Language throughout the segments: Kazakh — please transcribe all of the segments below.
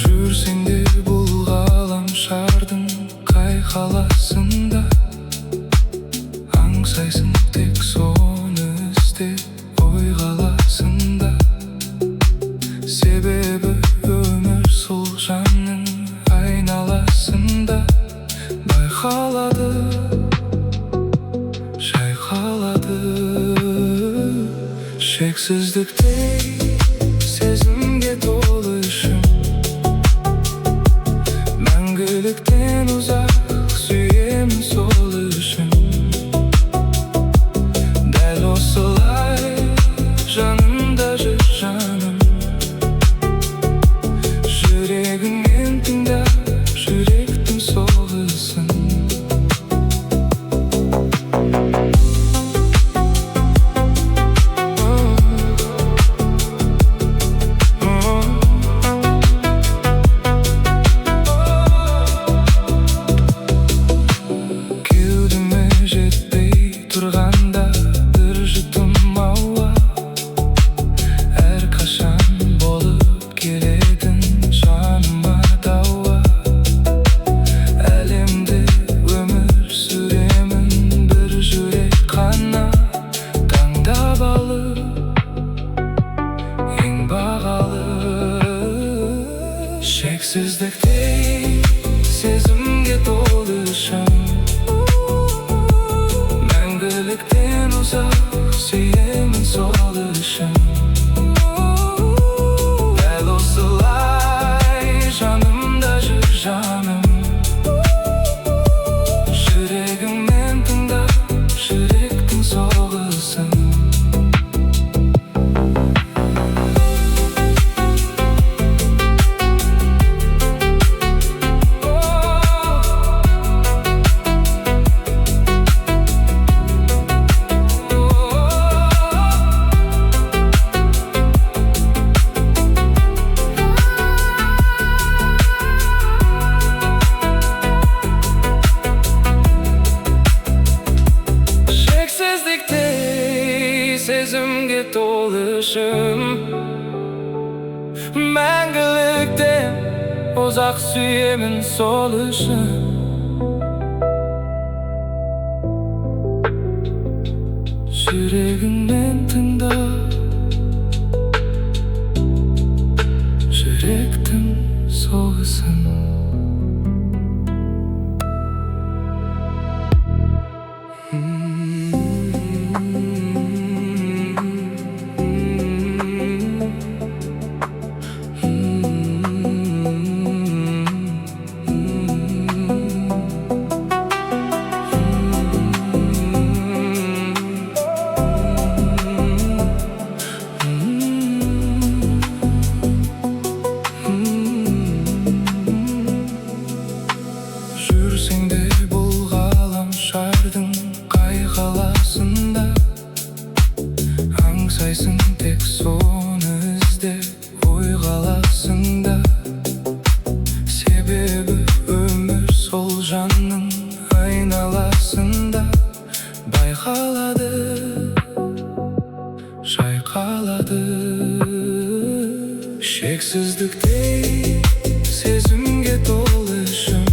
Жүрсең де бұл ғаламшардың қай қаласында, аңсайсың тек соны іздеп ой қаласында. Себебі өмір сол жанның айналасында байқалады, жайқалады. Шексіздіктей сезімге толы ішім, мәңгіліктен ұзақ сүйемін сол үшін. Дәл осылай жанымда жүр жаным, жүрегіңмен тыңда жүректің соғысын. Тұрғанда бір жұтым ауа, әрқашан болып келетін жаныма дауа. Әлемде өмір сүремін бір жүрек қана, таңдап алып ең бағалы. Шексіздіктей сезімге толы ішім, мәңгіліктен ұзақ сүйемін сол үшін. Дәл осылай жанымда жүр жаным, жүрегіңмен тыңда жүректің соғысын. Сезімге толы ішім, мәңгіліктен ұзақ сүйемін сол үшін. Жүрегіңмен тыңда жүректің соғысын. Жүрсең де бұл ғаламшардың қай қаласында, аңсайсың тек соны іздеп ой қаласында. Себебі өмір сол жанның айналасында байқалады, жайқалады. Шексіздіктей сезімге толы ішім,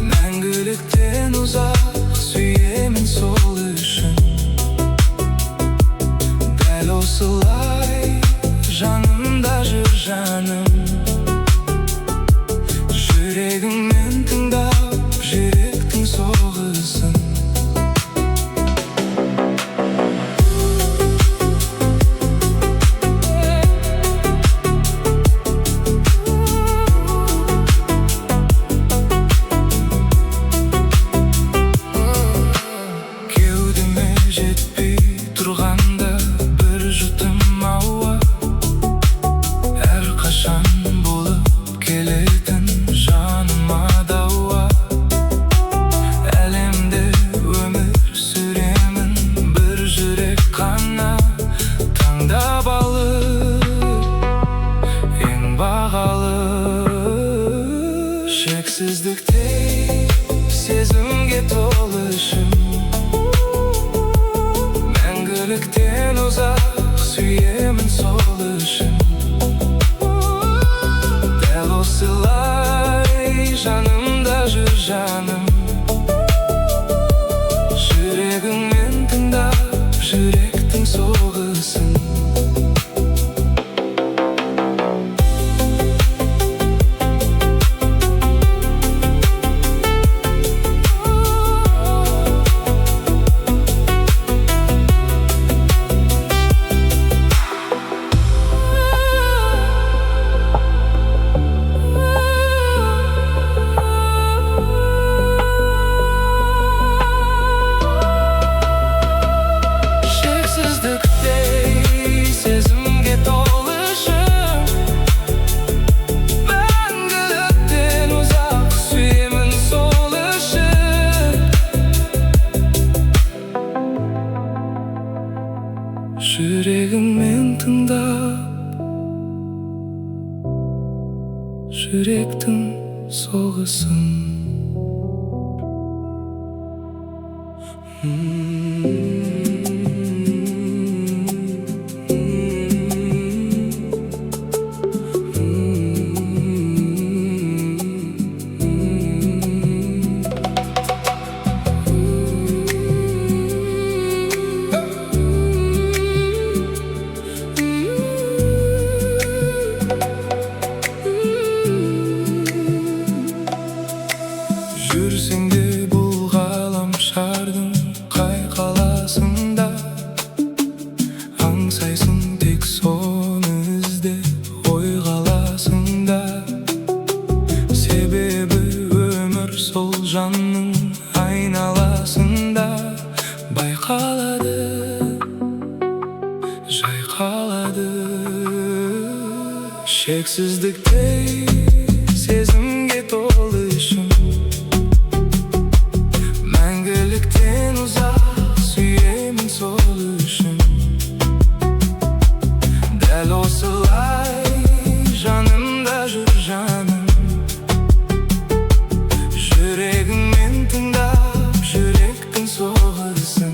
мәңгіліктен ұзақ сүйемін сол үшін. Дәл осылай жанымда жүр жаным, жүрегіңмен тыңдап жүректің соғысын. Жетпей тұрғанда бір жұтым ауа, әрқашан Шексіздіктей сезімге толы ішім, мәңгіліктен ұзақ сүйемін сол үшін. Дәл осылай жанымда жүр жаным, жүрегіңмен тыңдап жүректің соғысын. Жүрегіңмен тыңдап жүректің соғысын. Жүрсең де бұл ғаламшардың қай қаласында, аңсайсың тек соны ізде ой қаласында. Себебі өмір сол жанның айналасында байқалады, жайқалады. Шексіздіктей сезімге толы ішім, мәңгіліктен ұзақ сүйемін сол үшін. Дәл осылай жанымда жүр жаным, жүрегіңмен тыңдап жүректің соғысын.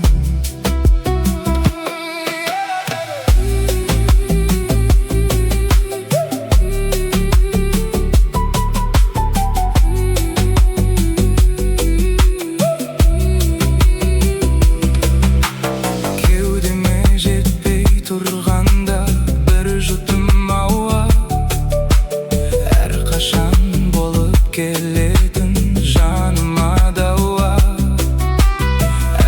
Тұрғанда бір жұтым ауа, әрқашан болып келетін жаныма дауа.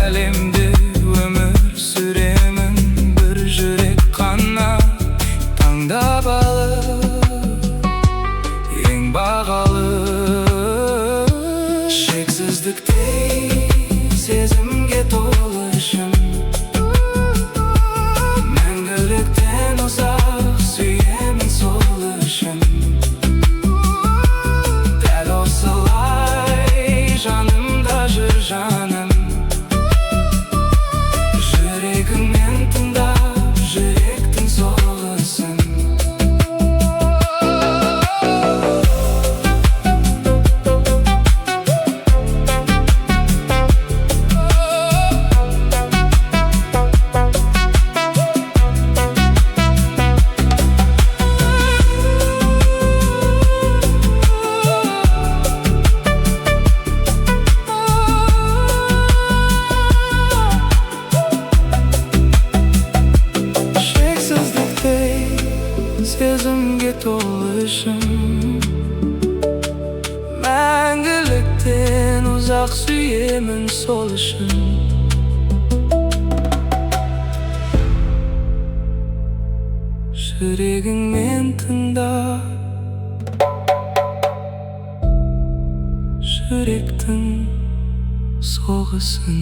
Әлемде өмір сүремін бір жүрек қана таңдап алып, ең бағалы. Шексіздіктей сезімге толы ішім, ұзақ сүйемін сол үшін. Дәл осылай жанымда жүр жаным, жүрегіңмен тыңдап жүректің соғысын. Сезімге толы ішім, мәңгіліктен ұзақ сүйемін сол үшін. Жүрегіңмен тыңдап жүректің соғысын.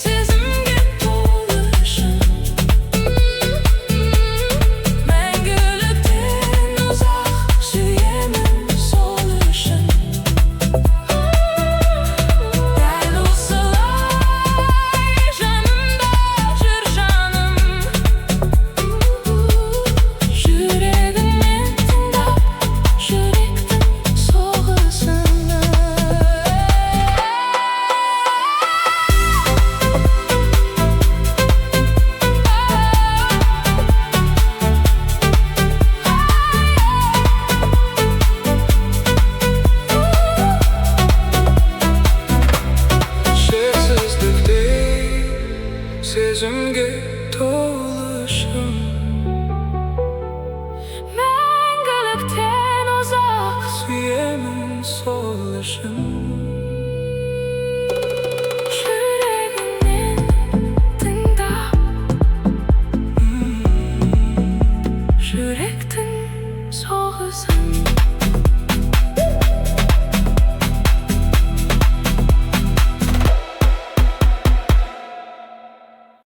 sezimge doluşum. Мәңгіліктен ұзақ сүйемін сол үшін. Дәл осылай жанымда жүр жаным. Жүрегіңмен тыңдап жүректің соғысын. Шексіздікте сезімге толышым. Мәңгіліктен ұзақ сүйемін сол үшін.